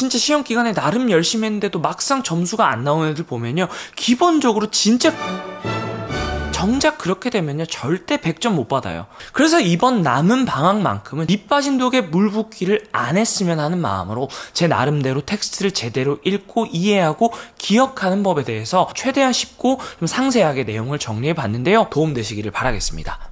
진짜 시험 기간에 나름 열심히 했는데도 막상 점수가 안 나오는 애들 보면요, 기본적으로 진짜 정작 그렇게 되면요 절대 100점 못 받아요. 그래서 이번 남은 방학만큼은 밑 빠진 독에 물 붓기를 안 했으면 하는 마음으로 제 나름대로 텍스트를 제대로 읽고 이해하고 기억하는 법에 대해서 최대한 쉽고 좀 상세하게 내용을 정리해 봤는데요, 도움되시기를 바라겠습니다.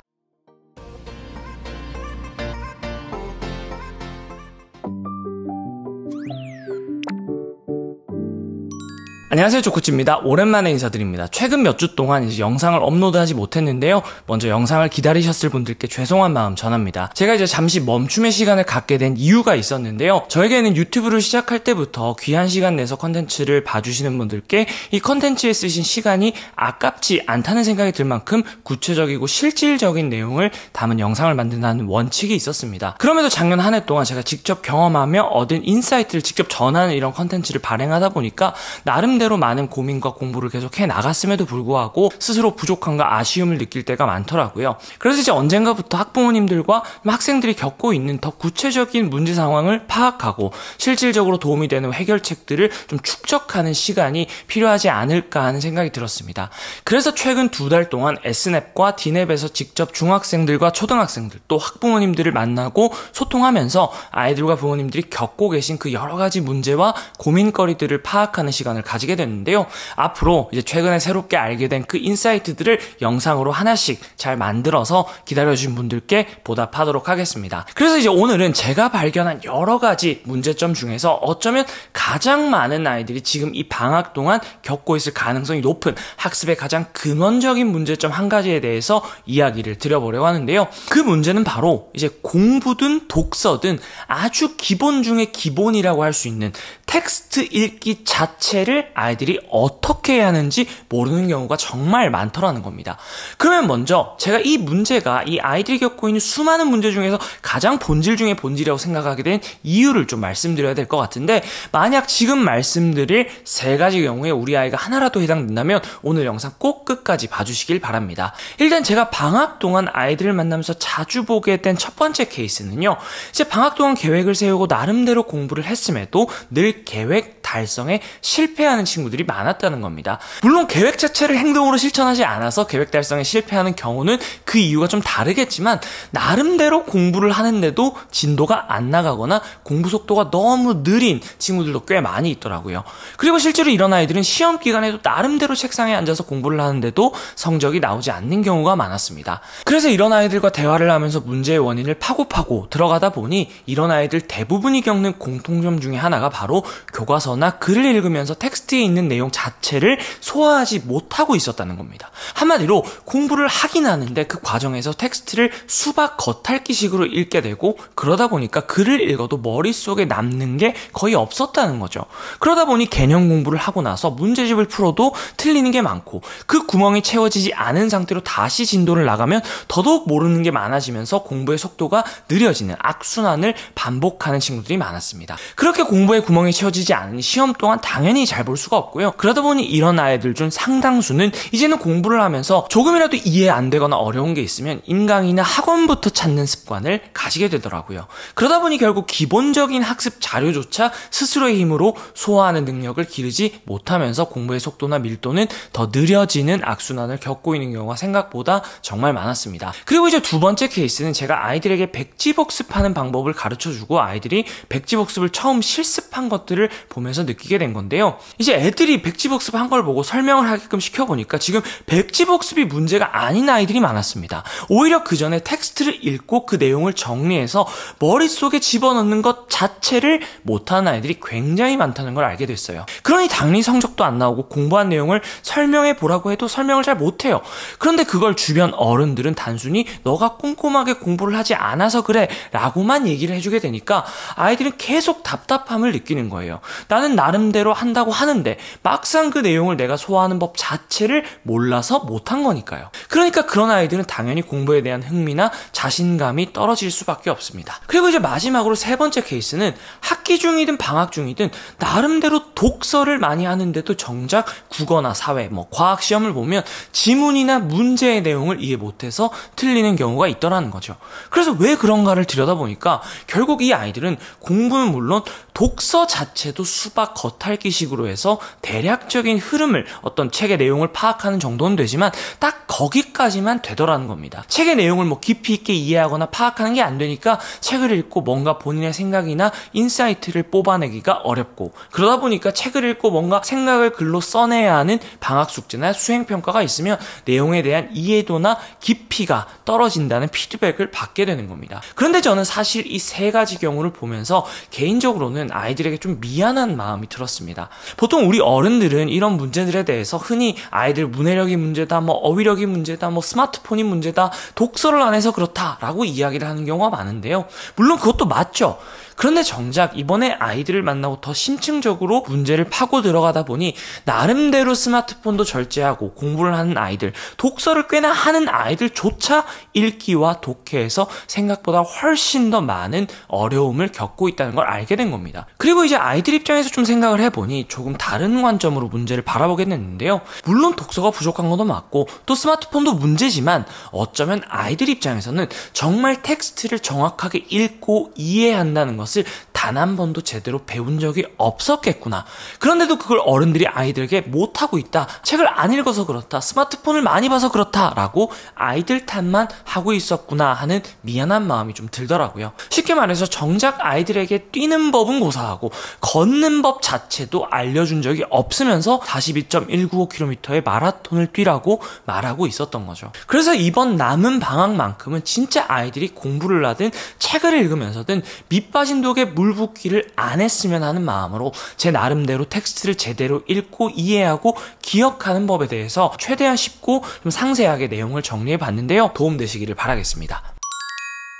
안녕하세요, 조코치입니다. 오랜만에 인사드립니다. 최근 몇 주 동안 이제 영상을 업로드하지 못했는데요, 먼저 영상을 기다리셨을 분들께 죄송한 마음 전합니다. 제가 이제 잠시 멈춤의 시간을 갖게 된 이유가 있었는데요, 저에게는 유튜브를 시작할 때부터 귀한 시간 내서 컨텐츠를 봐주시는 분들께 이 컨텐츠에 쓰신 시간이 아깝지 않다는 생각이 들 만큼 구체적이고 실질적인 내용을 담은 영상을 만든다는 원칙이 있었습니다. 그럼에도 작년 한 해 동안 제가 직접 경험하며 얻은 인사이트를 직접 전하는 이런 컨텐츠를 발행하다 보니까 나름대로 많은 고민과 공부를 계속 해 나갔음에도 불구하고 스스로 부족함과 아쉬움을 느낄 때가 많더라고요. 그래서 이제 언젠가부터 학부모님들과 학생들이 겪고 있는 더 구체적인 문제 상황을 파악하고 실질적으로 도움이 되는 해결책들을 좀 축적하는 시간이 필요하지 않을까 하는 생각이 들었습니다. 그래서 최근 2달 동안 S냅과 D냅에서 직접 중학생들과 초등학생들 또 학부모님들을 만나고 소통하면서 아이들과 부모님들이 겪고 계신 그 여러 가지 문제와 고민거리들을 파악하는 시간을 가지게 됐는데요, 앞으로 이제 최근에 새롭게 알게 된 그 인사이트들을 영상으로 하나씩 잘 만들어서 기다려주신 분들께 보답하도록 하겠습니다. 그래서 이제 오늘은 제가 발견한 여러 가지 문제점 중에서 어쩌면 가장 많은 아이들이 지금 이 방학 동안 겪고 있을 가능성이 높은 학습의 가장 근원적인 문제점 한 가지에 대해서 이야기를 드려보려고 하는데요, 그 문제는 바로 이제 공부든 독서든 아주 기본 중에 기본이라고 할 수 있는 텍스트 읽기 자체를 아이들이 어떻게 해야 하는지 모르는 경우가 정말 많더라는 겁니다. 그러면 먼저 제가 이 문제가 이 아이들이 겪고 있는 수많은 문제 중에서 가장 본질 중에 본질이라고 생각하게 된 이유를 좀 말씀드려야 될 것 같은데, 만약 지금 말씀드릴 3가지 경우에 우리 아이가 하나라도 해당된다면 오늘 영상 꼭 끝까지 봐주시길 바랍니다. 일단 제가 방학 동안 아이들을 만나면서 자주 보게 된 첫 번째 케이스는요, 이제 방학 동안 계획을 세우고 나름대로 공부를 했음에도 늘 계획 달성에 실패하는 친구들이 많았다는 겁니다. 물론 계획 자체를 행동으로 실천하지 않아서 계획 달성에 실패하는 경우는 그 이유가 좀 다르겠지만 나름대로 공부를 하는데도 진도가 안 나가거나 공부 속도가 너무 느린 친구들도 꽤 많이 있더라고요. 그리고 실제로 이런 아이들은 시험 기간에도 나름대로 책상에 앉아서 공부를 하는데도 성적이 나오지 않는 경우가 많았습니다. 그래서 이런 아이들과 대화를 하면서 문제의 원인을 파고 들어가다 보니 이런 아이들 대부분이 겪는 공통점 중에 하나가 바로 교과서나 글을 읽으면서 텍스트에 있는 내용 자체를 소화하지 못하고 있었다는 겁니다. 한마디로 공부를 하긴 하는데 그 과정에서 텍스트를 수박 겉핥기식으로 읽게 되고, 그러다 보니까 글을 읽어도 머릿속에 남는 게 거의 없었다는 거죠. 그러다 보니 개념 공부를 하고 나서 문제집을 풀어도 틀리는 게 많고 그 구멍이 채워지지 않은 상태로 다시 진도를 나가면 더더욱 모르는 게 많아지면서 공부의 속도가 느려지는 악순환을 반복하는 친구들이 많았습니다. 그렇게 공부의 구멍이 채워지지 않으니 시험 동안 당연히 잘 볼 수가 없고요. 그러다 보니 이런 아이들 중 상당수는 이제는 공부를 하면서 조금이라도 이해 안 되거나 어려운 게 있으면 인강이나 학원부터 찾는 습관을 가지게 되더라고요. 그러다 보니 결국 기본적인 학습 자료조차 스스로의 힘으로 소화하는 능력을 기르지 못하면서 공부의 속도나 밀도는 더 느려지는 악순환을 겪고 있는 경우가 생각보다 정말 많았습니다. 그리고 이제 2번째 케이스는 제가 아이들에게 백지복습하는 방법을 가르쳐주고 아이들이 백지복습을 처음 실습한 것들을 보면서 느끼게 된 건데요, 이제 애들이 백지복습한 걸 보고 설명을 하게끔 시켜보니까 지금 백지복습이 문제가 아닌 아이들이 많았습니다. 오히려 그 전에 텍스트를 읽고 그 내용을 정리해서 머릿속에 집어넣는 것 자체를 못하는 아이들이 굉장히 많다는 걸 알게 됐어요. 그러니 당연히 성적도 안 나오고 공부한 내용을 설명해 보라고 해도 설명을 잘 못해요. 그런데 그걸 주변 어른들은 단순히 너가 꼼꼼하게 공부를 하지 않아서 그래 라고만 얘기를 해주게 되니까 아이들은 계속 답답함을 느끼는 거예요. 나는 나는 나름대로 한다고 하는데 막상 그 내용을 내가 소화하는 법 자체를 몰라서 못한 거니까요. 그러니까 그런 아이들은 당연히 공부에 대한 흥미나 자신감이 떨어질 수밖에 없습니다. 그리고 이제 마지막으로 세 번째 케이스는 학기 중이든 방학 중이든 나름대로 독서를 많이 하는데도 정작 국어나 사회, 과학 시험을 보면 지문이나 문제의 내용을 이해 못해서 틀리는 경우가 있더라는 거죠. 그래서 왜 그런가를 들여다보니까 결국 이 아이들은 공부는 물론 독서 자체도 수박 겉핥기식으로 해서 대략적인 흐름을 어떤 책의 내용을 파악하는 정도는 되지만 딱 거기까지만 되더라는 겁니다. 책의 내용을 깊이 있게 이해하거나 파악하는 게 안 되니까 책을 읽고 뭔가 본인의 생각이나 인사이트를 뽑아내기가 어렵고, 그러다 보니까 책을 읽고 뭔가 생각을 글로 써내야 하는 방학 숙제나 수행평가가 있으면 내용에 대한 이해도나 깊이가 떨어진다는 피드백을 받게 되는 겁니다. 그런데 저는 사실 이 세 가지 경우를 보면서 개인적으로는 아이들에게 좀 미안한 마음이 들었습니다. 보통 우리 어른들은 이런 문제들에 대해서 흔히 아이들 문해력이 문제다, 어휘력이 문제다, 스마트폰이 문제다, 독서를 안 해서 그렇다라고 이야기를 하는 경우가 많은데요. 물론 그것도 맞죠. 그런데 정작 이번에 아이들을 만나고 더 심층적으로 문제를 파고 들어가다 보니 나름대로 스마트폰도 절제하고 공부를 하는 아이들, 독서를 꽤나 하는 아이들조차 읽기와 독해에서 생각보다 훨씬 더 많은 어려움을 겪고 있다는 걸 알게 된 겁니다. 그리고 이제 아이들 입장에서 좀 생각을 해보니 조금 다른 관점으로 문제를 바라보게 됐는데요. 물론 독서가 부족한 것도 맞고 또 스마트폰도 문제지만 어쩌면 아이들 입장에서는 정말 텍스트를 정확하게 읽고 이해한다는 것을 단 한 번도 제대로 배운 적이 없었겠구나. 그런데도 그걸 어른들이 아이들에게 못하고 있다, 책을 안 읽어서 그렇다, 스마트폰을 많이 봐서 그렇다 라고 아이들 탓만 하고 있었구나 하는 미안한 마음이 좀 들더라고요. 쉽게 말해서 정작 아이들에게 뛰는 법은 고사하고 걷는 법 자체도 알려준 적이 없으면서 42.195km의 마라톤을 뛰라고 말하고 있었던 거죠. 그래서 이번 남은 방학만큼은 진짜 아이들이 공부를 하든 책을 읽으면서든 밑 빠진 독에 물 붓기를 안 했으면 하는 마음으로 제 나름대로 텍스트를 제대로 읽고 이해하고 기억하는 법에 대해서 최대한 쉽고 좀 상세하게 내용을 정리해 봤는데요. 도움되시기를 바라겠습니다.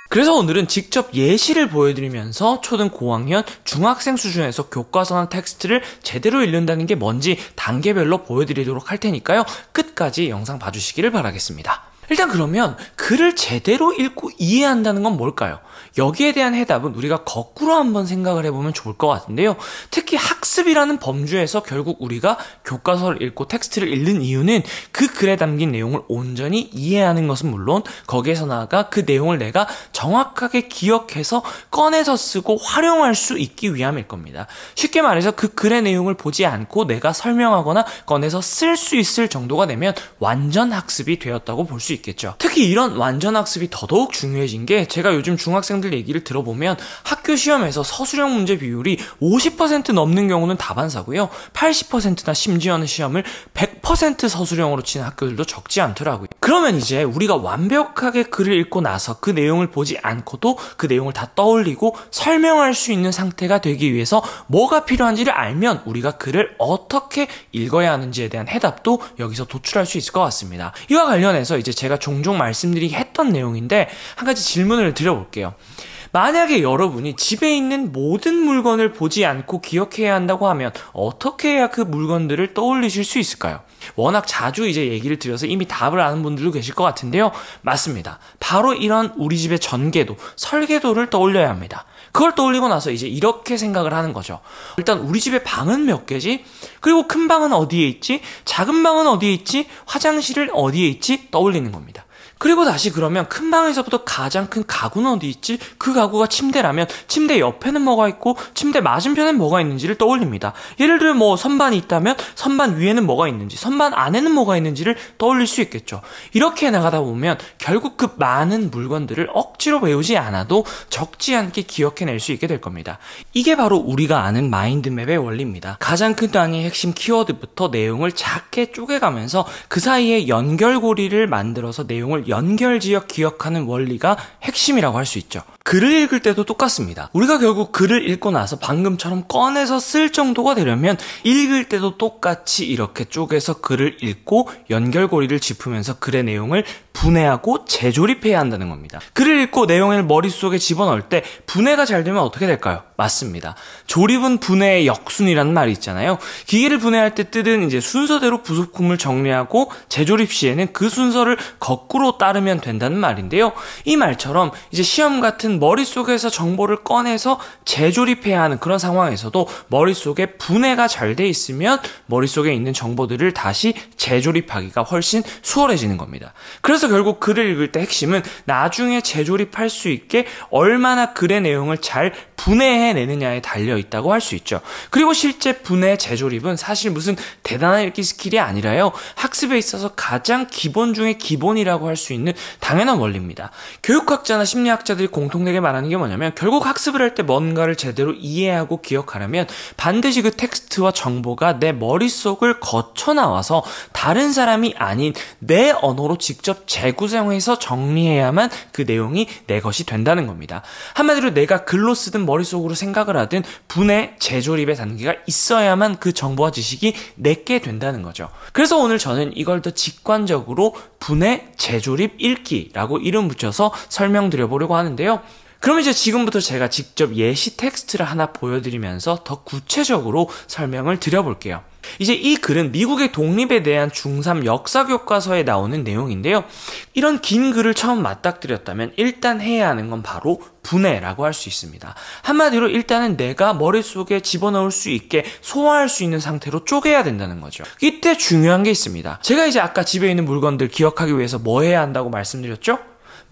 그래서 오늘은 직접 예시를 보여드리면서 초등 고학년, 중학생 수준에서 교과서나 텍스트를 제대로 읽는다는 게 뭔지 단계별로 보여드리도록 할 테니까요. 끝까지 영상 봐주시기를 바라겠습니다. 일단 그러면 글을 제대로 읽고 이해한다는 건 뭘까요? 여기에 대한 해답은 우리가 거꾸로 한번 생각을 해보면 좋을 것 같은데요. 특히 학습이라는 범주에서 결국 우리가 교과서를 읽고 텍스트를 읽는 이유는 그 글에 담긴 내용을 온전히 이해하는 것은 물론 거기에서 나아가 그 내용을 내가 정확하게 기억해서 꺼내서 쓰고 활용할 수 있기 위함일 겁니다. 쉽게 말해서 그 글의 내용을 보지 않고 내가 설명하거나 꺼내서 쓸 수 있을 정도가 되면 완전 학습이 되었다고 볼 수 있겠죠. 특히 이런 완전 학습이 더더욱 중요해진 게 제가 요즘 중학생들 얘기를 들어보면 학교 시험에서 서술형 문제 비율이 50% 넘는 경우는 다반사고요. 80%나 심지어는 시험을 100% 서술형으로 치는 학교들도 적지 않더라고요. 그러면 이제 우리가 완벽하게 글을 읽고 나서 그 내용을 보지 않고도 그 내용을 다 떠올리고 설명할 수 있는 상태가 되기 위해서 뭐가 필요한지를 알면 우리가 글을 어떻게 읽어야 하는지에 대한 해답도 여기서 도출할 수 있을 것 같습니다. 이와 관련해서 이제 제가 종종 말씀드리게 했던 내용인데 한 가지 질문을 드려볼게요. 만약에 여러분이 집에 있는 모든 물건을 보지 않고 기억해야 한다고 하면 어떻게 해야 그 물건들을 떠올리실 수 있을까요? 워낙 자주 이제 얘기를 드려서 이미 답을 아는 분들도 계실 것 같은데요. 맞습니다. 바로 이런 우리 집의 전개도, 설계도를 떠올려야 합니다. 그걸 떠올리고 나서 이제 이렇게 생각을 하는 거죠. 일단 우리 집의 방은 몇 개지? 그리고 큰 방은 어디에 있지? 작은 방은 어디에 있지? 화장실은 어디에 있지? 떠올리는 겁니다. 그리고 다시 그러면 큰 방에서부터 가장 큰 가구는 어디 있지? 그 가구가 침대라면 침대 옆에는 뭐가 있고 침대 맞은편엔 뭐가 있는지를 떠올립니다. 예를 들어 선반이 있다면 선반 위에는 뭐가 있는지, 선반 안에는 뭐가 있는지를 떠올릴 수 있겠죠. 이렇게 나가다 보면 결국 그 많은 물건들을 억지로 외우지 않아도 적지 않게 기억해낼 수 있게 될 겁니다. 이게 바로 우리가 아는 마인드맵의 원리입니다. 가장 큰 단위의 핵심 키워드부터 내용을 작게 쪼개가면서 그 사이에 연결고리를 만들어서 내용을 연결지어 기억하는 원리가 핵심이라고 할 수 있죠. 글을 읽을 때도 똑같습니다. 우리가 결국 글을 읽고 나서 방금처럼 꺼내서 쓸 정도가 되려면 읽을 때도 똑같이 이렇게 쪼개서 글을 읽고 연결고리를 짚으면서 글의 내용을 분해하고 재조립해야 한다는 겁니다. 글을 읽고 내용을 머릿속에 집어넣을 때 분해가 잘 되면 어떻게 될까요? 맞습니다. 조립은 분해의 역순이라는 말이 있잖아요. 기계를 분해할 때 뜻은 이제 순서대로 부속품을 정리하고 재조립 시에는 그 순서를 거꾸로 따르면 된다는 말인데요. 이 말처럼 이제 시험 같은 머릿속에서 정보를 꺼내서 재조립해야 하는 그런 상황에서도 머릿속에 분해가 잘 돼 있으면 머릿속에 있는 정보들을 다시 재조립하기가 훨씬 수월해지는 겁니다. 그래서 결국 글을 읽을 때 핵심은 나중에 재조립할 수 있게 얼마나 글의 내용을 잘 분해해내느냐에 달려있다고 할 수 있죠. 그리고 실제 분해, 재조립은 사실 무슨 대단한 읽기 스킬이 아니라요. 학습에 있어서 가장 기본 중에 기본이라고 할 수 있는 당연한 원리입니다. 교육학자나 심리학자들이 공통되게 말하는 게 뭐냐면 결국 학습을 할 때 뭔가를 제대로 이해하고 기억하려면 반드시 그 텍스트와 정보가 내 머릿속을 거쳐 나와서 다른 사람이 아닌 내 언어로 직접 재구성해서 정리해야만 그 내용이 내 것이 된다는 겁니다. 한마디로 내가 글로 쓰든 머릿속으로 생각을 하든 분해, 재조립의 단계가 있어야만 그 정보와 지식이 내게 된다는 거죠. 그래서 오늘 저는 이걸 더 직관적으로 분해, 재조립, 읽기라고 이름 붙여서 설명드려보려고 하는데요. 그럼 이제 지금부터 제가 직접 예시 텍스트를 하나 보여드리면서 더 구체적으로 설명을 드려볼게요. 이제 이 글은 미국의 독립에 대한 중3 역사교과서에 나오는 내용인데요. 이런 긴 글을 처음 맞닥뜨렸다면 일단 해야 하는 건 바로 분해라고 할 수 있습니다. 한마디로 일단은 내가 머릿속에 집어넣을 수 있게 소화할 수 있는 상태로 쪼개야 된다는 거죠. 이때 중요한 게 있습니다. 제가 이제 아까 집에 있는 물건들 기억하기 위해서 뭐 해야 한다고 말씀드렸죠?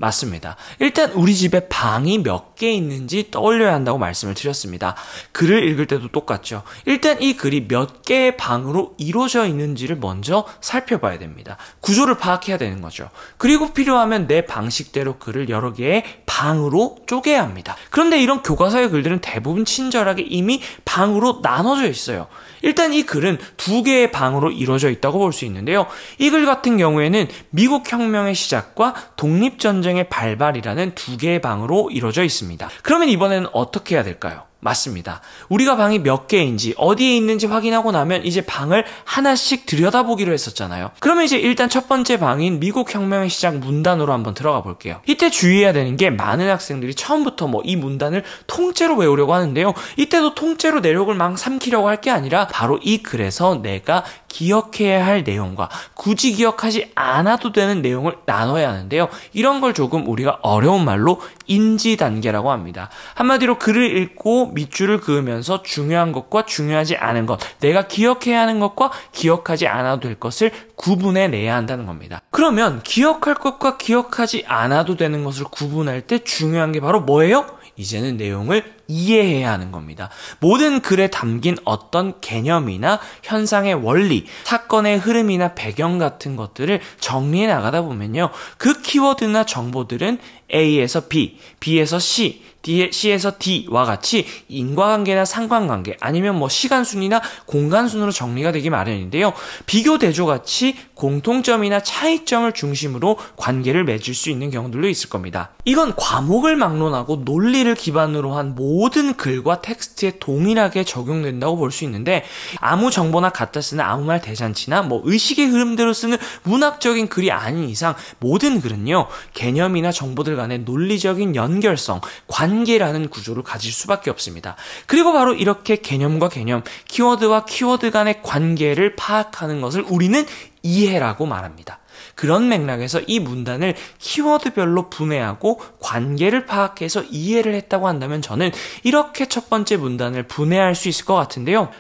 맞습니다. 일단 우리 집에 방이 몇 개 있는지 떠올려야 한다고 말씀을 드렸습니다. 글을 읽을 때도 똑같죠. 일단 이 글이 몇 개의 방으로 이루어져 있는지를 먼저 살펴봐야 됩니다. 구조를 파악해야 되는 거죠. 그리고 필요하면 내 방식대로 글을 여러 개의 방으로 쪼개야 합니다. 그런데 이런 교과서의 글들은 대부분 친절하게 이미 방으로 나눠져 있어요. 일단 이 글은 2개의 방으로 이루어져 있다고 볼 수 있는데요. 이 글 같은 경우에는 미국 혁명의 시작과 독립전쟁의 발발이라는 2개의 방으로 이루어져 있습니다. 그러면 이번에는 어떻게 해야 될까요? 맞습니다. 우리가 방이 몇 개인지 어디에 있는지 확인하고 나면 이제 방을 하나씩 들여다보기로 했었잖아요. 그러면 이제 일단 첫 번째 방인 미국 혁명의 시작 문단으로 한번 들어가 볼게요. 이때 주의해야 되는 게 많은 학생들이 처음부터 이 문단을 통째로 외우려고 하는데요. 이때도 통째로 내력을 막 삼키려고 할 게 아니라 바로 이 글에서 내가 기억해야 할 내용과 굳이 기억하지 않아도 되는 내용을 나눠야 하는데요. 이런 걸 조금 우리가 어려운 말로 인지 단계라고 합니다. 한마디로 글을 읽고 밑줄을 그으면서 중요한 것과 중요하지 않은 것, 내가 기억해야 하는 것과 기억하지 않아도 될 것을 구분해내야 한다는 겁니다. 그러면 기억할 것과 기억하지 않아도 되는 것을 구분할 때 중요한 게 바로 뭐예요? 이제는 내용을 이해해야 하는 겁니다. 모든 글에 담긴 어떤 개념이나 현상의 원리, 사건의 흐름이나 배경 같은 것들을 정리해 나가다 보면요. 그 키워드나 정보들은 A에서 B, B에서 C, C에서 D와 같이 인과관계나 상관관계 아니면 시간순이나 공간순으로 정리가 되기 마련인데요. 비교대조같이 공통점이나 차이점을 중심으로 관계를 맺을 수 있는 경우들도 있을 겁니다. 이건 과목을 막론하고 논리를 기반으로 한 모든 글과 텍스트에 동일하게 적용된다고 볼 수 있는데 아무 정보나 갖다 쓰는 아무 말 대잔치나 의식의 흐름대로 쓰는 문학적인 글이 아닌 이상 모든 글은요. 개념이나 정보들 간의 논리적인 연결성, 관계라는 구조를 가질 수밖에 없습니다. 그리고 바로 이렇게 개념과 개념, 키워드와 키워드 간의 관계를 파악하는 것을 우리는 이해라고 말합니다. 그런 맥락에서 이 문단을 키워드별로 분해하고 관계를 파악해서 이해를 했다고 한다면 저는 이렇게 첫 번째 문단을 분해할 수 있을 것 같은데요.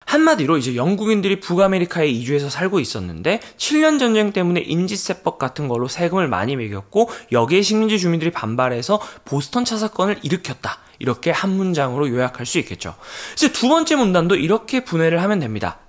한마디로 이제 영국인들이 북아메리카에 이주해서 살고 있었는데 7년 전쟁 때문에 인지세법 같은 걸로 세금을 많이 매겼고 여기에 식민지 주민들이 반발해서 보스턴 차 사건을 일으켰다. 이렇게 한 문장으로 요약할 수 있겠죠. 이제 두 번째 문단도 이렇게 분해를 하면 됩니다.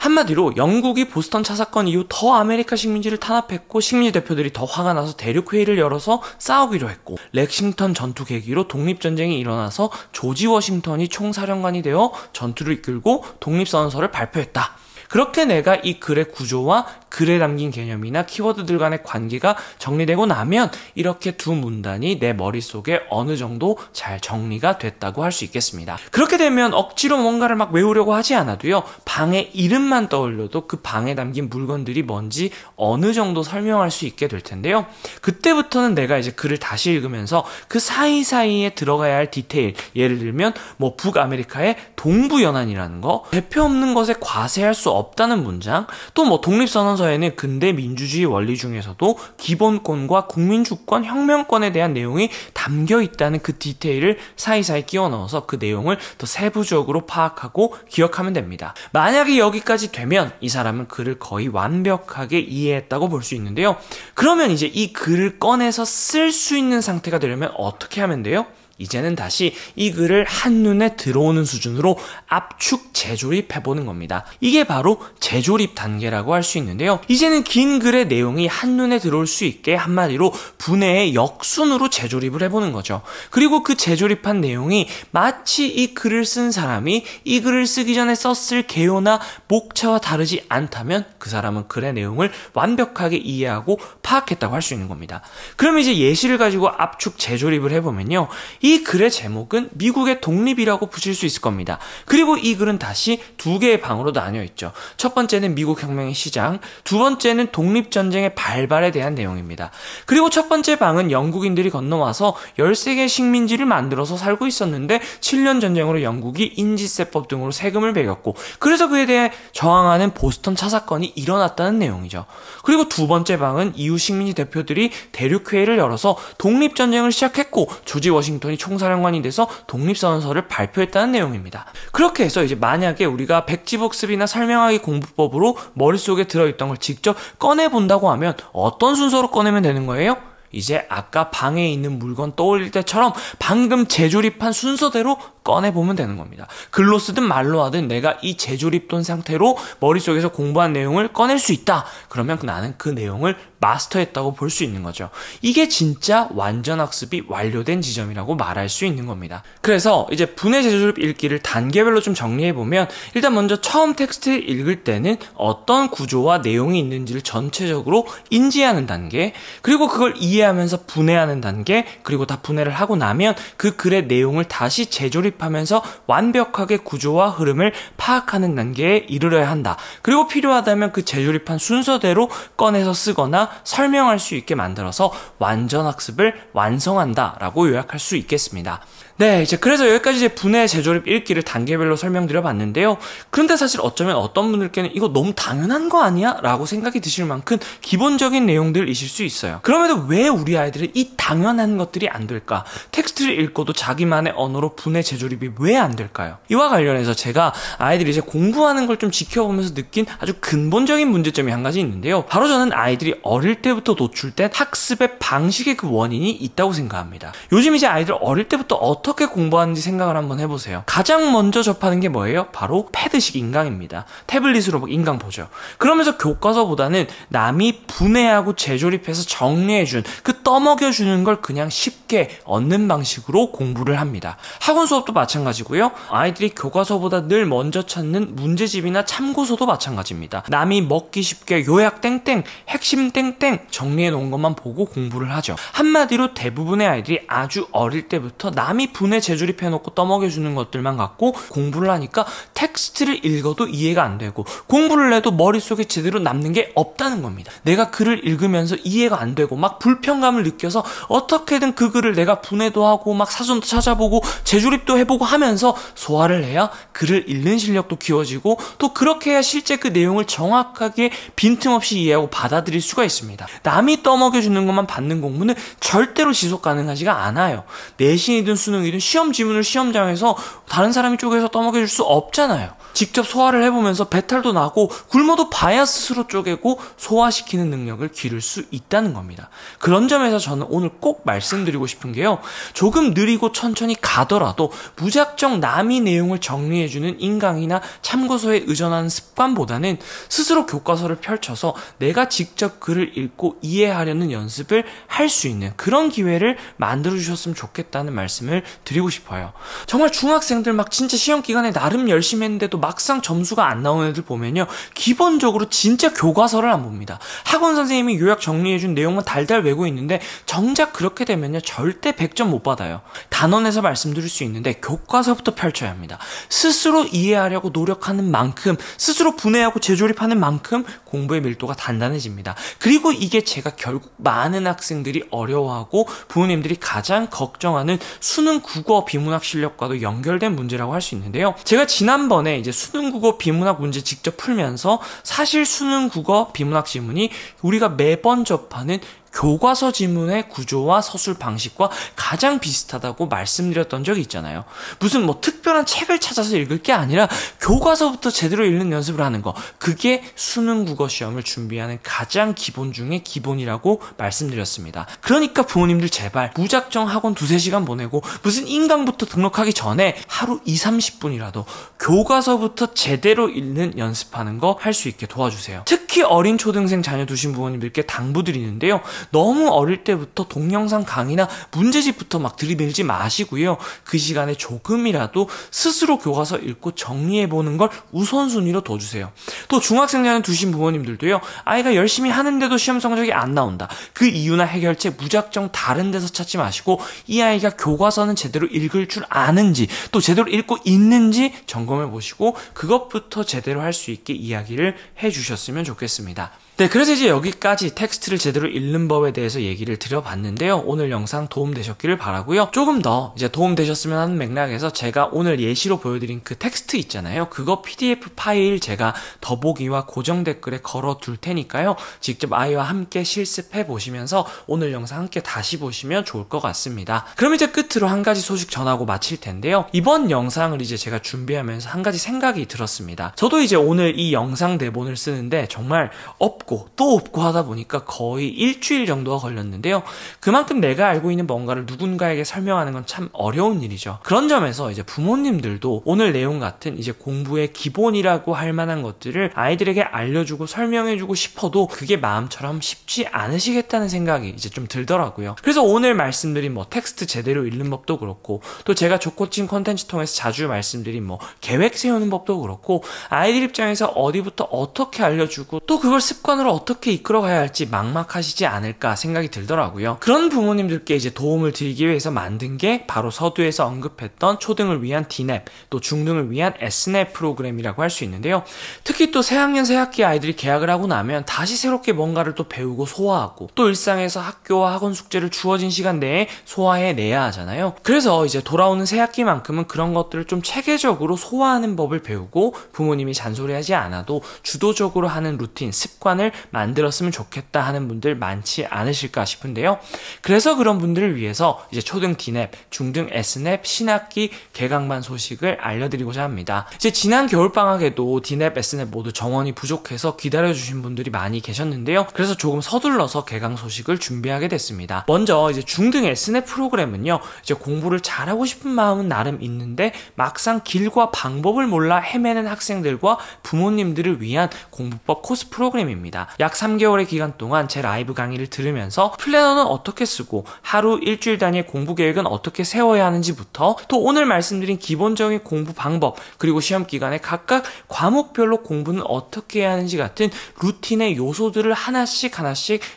한마디로 영국이 보스턴 차 사건 이후 더 아메리카 식민지를 탄압했고 식민지 대표들이 더 화가 나서 대륙회의를 열어서 싸우기로 했고 렉싱턴 전투 계기로 독립전쟁이 일어나서 조지 워싱턴이 총사령관이 되어 전투를 이끌고 독립선언서를 발표했다. 그렇게 내가 이 글의 구조와 글에 담긴 개념이나 키워드들 간의 관계가 정리되고 나면 이렇게 두 문단이 내 머릿속에 어느 정도 잘 정리가 됐다고 할 수 있겠습니다. 그렇게 되면 억지로 뭔가를 막 외우려고 하지 않아도요. 방의 이름만 떠올려도 그 방에 담긴 물건들이 뭔지 어느 정도 설명할 수 있게 될 텐데요. 그때부터는 내가 이제 글을 다시 읽으면서 그 사이사이에 들어가야 할 디테일, 예를 들면 뭐 북아메리카의 동부연안이라는 거, 대표 없는 것에 과세할 수 없다는 문장, 또 뭐 독립선언서에는 근대 민주주의 원리 중에서도 기본권과 국민주권, 혁명권에 대한 내용이 담겨 있다는 그 디테일을 사이사이 끼워 넣어서 그 내용을 더 세부적으로 파악하고 기억하면 됩니다. 만약에 여기까지 되면 이 사람은 글을 거의 완벽하게 이해했다고 볼 수 있는데요. 그러면 이제 이 글을 꺼내서 쓸 수 있는 상태가 되려면 어떻게 하면 돼요? 이제는 다시 이 글을 한눈에 들어오는 수준으로 압축 재조립해보는 겁니다. 이게 바로 재조립 단계라고 할 수 있는데요. 이제는 긴 글의 내용이 한눈에 들어올 수 있게 한마디로 분해의 역순으로 재조립을 해보는 거죠. 그리고 그 재조립한 내용이 마치 이 글을 쓴 사람이 이 글을 쓰기 전에 썼을 개요나 목차와 다르지 않다면 그 사람은 글의 내용을 완벽하게 이해하고 파악했다고 할 수 있는 겁니다. 그럼 이제 예시를 가지고 압축 재조립을 해보면요. 이 글의 제목은 미국의 독립이라고 붙일 수 있을 겁니다. 그리고 이 글은 다시 두 개의 방으로 나뉘어 있죠. 첫 번째는 미국 혁명의 시작, 두 번째는 독립전쟁의 발발에 대한 내용입니다. 그리고 첫 번째 방은 영국인들이 건너와서 13개의 식민지를 만들어서 살고 있었는데 7년 전쟁으로 영국이 인지세법 등으로 세금을 매겼고 그래서 그에 대해 저항하는 보스턴 차 사건이 일어났다는 내용이죠. 그리고 두 번째 방은 이후 식민지 대표들이 대륙회의를 열어서 독립전쟁을 시작했고 조지 워싱턴이 총사령관이 돼서 독립선언서를 발표했다는 내용입니다. 그렇게 해서 이제 만약에 우리가 백지복습이나 설명하기 공부법으로 머릿속에 들어있던 걸 직접 꺼내본다고 하면 어떤 순서로 꺼내면 되는 거예요? 이제 아까 방에 있는 물건 떠올릴 때처럼 방금 재조립한 순서대로 꺼내보면 되는 겁니다. 글로 쓰든 말로 하든 내가 이 재조립된 상태로 머릿속에서 공부한 내용을 꺼낼 수 있다. 그러면 나는 그 내용을 마스터했다고 볼 수 있는 거죠. 이게 진짜 완전 학습이 완료된 지점이라고 말할 수 있는 겁니다. 그래서 이제 분해 재조립 읽기를 단계별로 좀 정리해보면 일단 먼저 처음 텍스트를 읽을 때는 어떤 구조와 내용이 있는지를 전체적으로 인지하는 단계, 그리고 그걸 이해하면서 분해하는 단계, 그리고 다 분해를 하고 나면 그 글의 내용을 다시 재조립하면서 완벽하게 구조와 흐름을 파악하는 단계에 이르러야 한다. 그리고 필요하다면 그 재조립한 순서대로 꺼내서 쓰거나 설명할 수 있게 만들어서 완전 학습을 완성한다라고 요약할 수 있겠습니다. 네, 이제 그래서 여기까지 이제 분해 재조립 읽기를 단계별로 설명드려 봤는데요. 그런데 사실 어쩌면 어떤 분들께는 이거 너무 당연한 거 아니야? 라고 생각이 드실 만큼 기본적인 내용들이실 수 있어요. 그럼에도 왜 우리 아이들은 이 당연한 것들이 안 될까? 텍스트를 읽고도 자기만의 언어로 분해 재조립이 왜 안 될까요? 이와 관련해서 제가 아이들이 이제 공부하는 걸 좀 지켜보면서 느낀 아주 근본적인 문제점이 한 가지 있는데요. 바로 저는 아이들이 어릴 때부터 노출된 학습의 방식의 그 원인이 있다고 생각합니다. 요즘 이제 아이들 어릴 때부터 어떻게 공부하는지 생각을 한번 해보세요. 가장 먼저 접하는 게 뭐예요? 바로 패드식 인강입니다. 태블릿으로 인강 보죠. 그러면서 교과서보다는 남이 분해하고 재조립해서 정리해준 그 떠먹여주는 걸 그냥 쉽게 얻는 방식으로 공부를 합니다. 학원 수업도 마찬가지고요. 아이들이 교과서보다 늘 먼저 찾는 문제집이나 참고서도 마찬가지입니다. 남이 먹기 쉽게 요약 땡땡, 핵심 땡땡 정리해 놓은 것만 보고 공부를 하죠. 한마디로 대부분의 아이들이 아주 어릴 때부터 남이 분해 재조립해 놓고 떠먹여주는 것들만 갖고 공부를 하니까 텍스트를 읽어도 이해가 안 되고 공부를 해도 머릿속에 제대로 남는 게 없다는 겁니다. 내가 글을 읽으면서 이해가 안 되고 막 불편감을 느껴서 어떻게든 그 글을 내가 분해도 하고 막 사전도 찾아보고 재조립도 해보고 하면서 소화를 해야 글을 읽는 실력도 키워지고 또 그렇게 해야 실제 그 내용을 정확하게 빈틈없이 이해하고 받아들일 수가 있습니다. 남이 떠먹여주는 것만 받는 공부는 절대로 지속 가능하지가 않아요. 내신이든 수능이든 시험 지문을 시험장에서 다른 사람이 쪼개서 떠먹여줄 수 없잖아요. 직접 소화를 해보면서 배탈도 나고 굶어도 봐야 스스로 쪼개고 소화시키는 능력을 기를 수 있다는 겁니다. 그런 점에서 저는 오늘 꼭 말씀드리고 싶은 게요. 조금 느리고 천천히 가더라도 무작정 남이 내용을 정리해주는 인강이나 참고서에 의존하는 습관보다는 스스로 교과서를 펼쳐서 내가 직접 글을 읽고 이해하려는 연습을 할 수 있는 그런 기회를 만들어주셨으면 좋겠다는 말씀을 드리고 싶어요. 정말 중학생들 막 진짜 시험 기간에 나름 열심히 했는데도 또 막상 점수가 안 나오는 애들 보면요, 기본적으로 진짜 교과서를 안 봅니다. 학원 선생님이 요약 정리해준 내용만 달달 외고 있는데 정작 그렇게 되면요 절대 100점 못 받아요. 단원에서 말씀드릴 수 있는데 교과서부터 펼쳐야 합니다. 스스로 이해하려고 노력하는 만큼, 스스로 분해하고 재조립하는 만큼 공부의 밀도가 단단해집니다. 그리고 이게 제가 결국 많은 학생들이 어려워하고 부모님들이 가장 걱정하는 수능 국어 비문학 실력과도 연결된 문제라고 할 수 있는데요. 제가 지난번에 이제 수능 국어 비문학 문제 직접 풀면서 사실 수능 국어 비문학 지문이 우리가 매번 접하는 교과서 지문의 구조와 서술 방식과 가장 비슷하다고 말씀드렸던 적이 있잖아요. 무슨 뭐 특별한 책을 찾아서 읽을 게 아니라 교과서부터 제대로 읽는 연습을 하는 거, 그게 수능 국어 시험을 준비하는 가장 기본 중에 기본이라고 말씀드렸습니다. 그러니까 부모님들 제발 무작정 학원 2-3시간 보내고 무슨 인강부터 등록하기 전에 하루 20-30분이라도 교과서부터 제대로 읽는 연습하는 거 할 수 있게 도와주세요. 특히 어린 초등생 자녀 두신 부모님들께 당부드리는데요, 너무 어릴 때부터 동영상 강의나 문제집부터 막 들이밀지 마시고요. 그 시간에 조금이라도 스스로 교과서 읽고 정리해보는 걸 우선순위로 둬주세요. 또 중학생 자녀 두신 부모님들도요, 아이가 열심히 하는데도 시험 성적이 안 나온다. 그 이유나 해결책 무작정 다른 데서 찾지 마시고 이 아이가 교과서는 제대로 읽을 줄 아는지 또 제대로 읽고 있는지 점검해보시고 그것부터 제대로 할 수 있게 이야기를 해주셨으면 좋겠습니다. 네, 그래서 이제 여기까지 텍스트를 제대로 읽는 법에 대해서 얘기를 드려봤는데요. 오늘 영상 도움되셨기를 바라고요. 조금 더 이제 도움되셨으면 하는 맥락에서 제가 오늘 예시로 보여드린 그 텍스트 있잖아요. 그거 PDF 파일 제가 더보기와 고정 댓글에 걸어둘 테니까요. 직접 아이와 함께 실습해 보시면서 오늘 영상 함께 다시 보시면 좋을 것 같습니다. 그럼 이제 끝으로 한 가지 소식 전하고 마칠 텐데요. 이번 영상을 이제 제가 준비하면서 한 가지 생각이 들었습니다. 저도 이제 오늘 이 영상 대본을 쓰는데 정말 없고 또 없고 하다 보니까 거의 일주일 정도가 걸렸는데요. 그만큼 내가 알고 있는 뭔가를 누군가에게 설명하는 건 참 어려운 일이죠. 그런 점에서 이제 부모님들도 오늘 내용 같은 이제 공부의 기본이라고 할 만한 것들을 아이들에게 알려주고 설명해주고 싶어도 그게 마음처럼 쉽지 않으시겠다는 생각이 이제 좀 들더라고요. 그래서 오늘 말씀드린 뭐 텍스트 제대로 읽는 법도 그렇고 또 제가 조코칭 콘텐츠 통해서 자주 말씀드린 뭐 계획 세우는 법도 그렇고 아이들 입장에서 어디부터 어떻게 알려주고 또 그걸 습관으로 어떻게 이끌어가야 할지 막막하시지 않을까 생각이 들더라고요. 그런 부모님들께 이제 도움을 드리기 위해서 만든 게 바로 서두에서 언급했던 초등을 위한 D냅, 또 중등을 위한 S냅 프로그램이라고 할 수 있는데요. 특히 또 새학년 새학기 아이들이 개학을 하고 나면 다시 새롭게 뭔가를 또 배우고 소화하고 또 일상에서 학교와 학원 숙제를 주어진 시간 내에 소화해내야 하잖아요. 그래서 이제 돌아오는 새학기만큼은 그런 것들을 좀 체계적으로 소화하는 법을 배우고 부모님이 잔소리하지 않아도 주도적으로 하는 루틴, 습관을 만들었으면 좋겠다 하는 분들 많지 않으실까 싶은데요. 그래서 그런 분들을 위해서 이제 초등 D냅, 중등 S냅 신학기 개강반 소식을 알려드리고자 합니다. 이제 지난 겨울방학에도 D냅, S냅 모두 정원이 부족해서 기다려주신 분들이 많이 계셨는데요. 그래서 조금 서둘러서 개강 소식을 준비하게 됐습니다. 먼저 이제 중등 S냅 프로그램은요, 이제 공부를 잘하고 싶은 마음은 나름 있는데 막상 길과 방법을 몰라 헤매는 학생들과 부모님들을 위한 공부법 코스 프로그램입니다. 약 3개월의 기간 동안 제 라이브 강의를 들으면서 플래너는 어떻게 쓰고 하루 일주일 단위의 공부 계획은 어떻게 세워야 하는지부터 또 오늘 말씀드린 기본적인 공부 방법 그리고 시험 기간에 각각 과목별로 공부는 어떻게 해야 하는지 같은 루틴의 요소들을 하나씩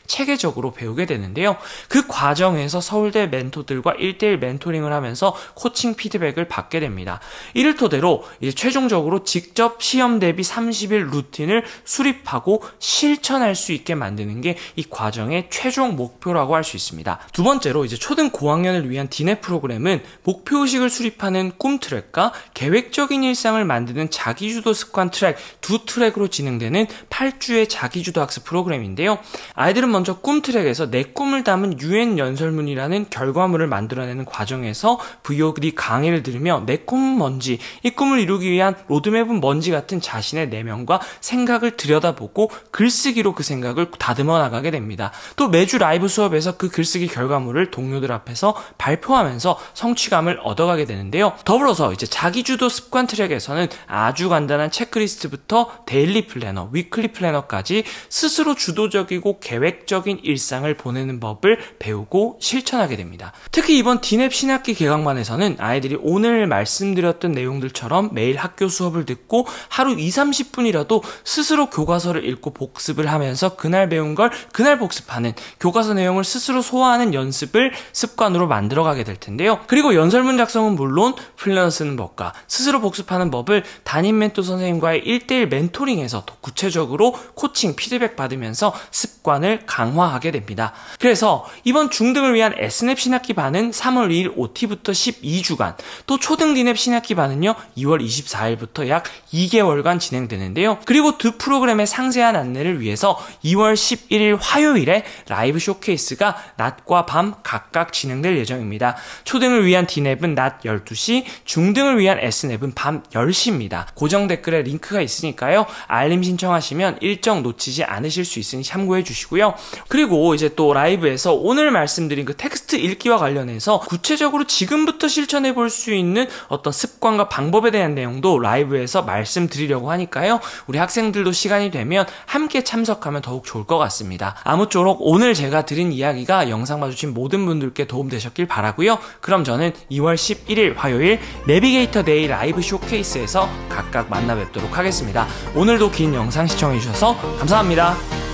체계적으로 배우게 되는데요. 그 과정에서 서울대 멘토들과 1:1 멘토링을 하면서 코칭 피드백을 받게 됩니다. 이를 토대로 이제 최종적으로 직접 시험 대비 30일 루틴을 수립하고 실천할 수 있게 만드는 게 이 과정의 최종 목표라고 할 수 있습니다. 두 번째로 이제 초등 고학년을 위한 D냅 프로그램은 목표의식을 수립하는 꿈 트랙과 계획적인 일상을 만드는 자기주도 습관 트랙 두 트랙으로 진행되는 8주의 자기주도 학습 프로그램인데요. 아이들은 먼저 꿈 트랙에서 내 꿈을 담은 UN 연설문이라는 결과물을 만들어내는 과정에서 VOD 강의를 들으며 내 꿈은 뭔지, 이 꿈을 이루기 위한 로드맵은 뭔지 같은 자신의 내면과 생각을 들여다보고 글 글쓰기로 그 생각을 다듬어 나가게 됩니다. 또 매주 라이브 수업에서 그 글쓰기 결과물을 동료들 앞에서 발표하면서 성취감을 얻어가게 되는데요. 더불어서 이제 자기주도 습관 트랙에서는 아주 간단한 체크리스트부터 데일리 플래너, 위클리 플래너까지 스스로 주도적이고 계획적인 일상을 보내는 법을 배우고 실천하게 됩니다. 특히 이번 D랩 신학기 개강반에서는 아이들이 오늘 말씀드렸던 내용들처럼 매일 학교 수업을 듣고 하루 20-30분이라도 스스로 교과서를 읽고 복습을 하면서 그날 배운 걸 그날 복습하는, 교과서 내용을 스스로 소화하는 연습을 습관으로 만들어가게 될 텐데요. 그리고 연설문 작성은 물론 플래너 쓰는 법과 스스로 복습하는 법을 담임 멘토 선생님과의 1대1 멘토링에서 더 구체적으로 코칭, 피드백 받으면서 습관을 강화하게 됩니다. 그래서 이번 중등을 위한 S랩 신학기 반은 3월 2일 OT부터 12주간, 또 초등 D랩 신학기 반은요 2월 24일부터 약 2개월간 진행되는데요. 그리고 두 프로그램의 상세한 안내를 위해서 2월 11일 화요일에 라이브 쇼케이스가 낮과 밤 각각 진행될 예정입니다. 초등을 위한 D랩은 낮 12시, 중등을 위한 S랩은 밤 10시입니다. 고정 댓글에 링크가 있으니까요. 알림 신청하시면 일정 놓치지 않으실 수 있으니 참고해 주시고요. 그리고 이제 또 라이브에서 오늘 말씀드린 그 텍스트 읽기와 관련해서 구체적으로 지금부터 실천해 볼 수 있는 어떤 습관과 방법에 대한 내용도 라이브에서 말씀드리려고 하니까요. 우리 학생들도 시간이 되면 함께 참석하면 더욱 좋을 것 같습니다. 아무쪼록 오늘 제가 드린 이야기가 영상 봐주신 모든 분들께 도움되셨길 바라고요. 그럼 저는 2월 11일 화요일 내비게이터 데이 라이브 쇼케이스에서 각각 만나 뵙도록 하겠습니다. 오늘도 긴 영상 시청해주셔서 감사합니다.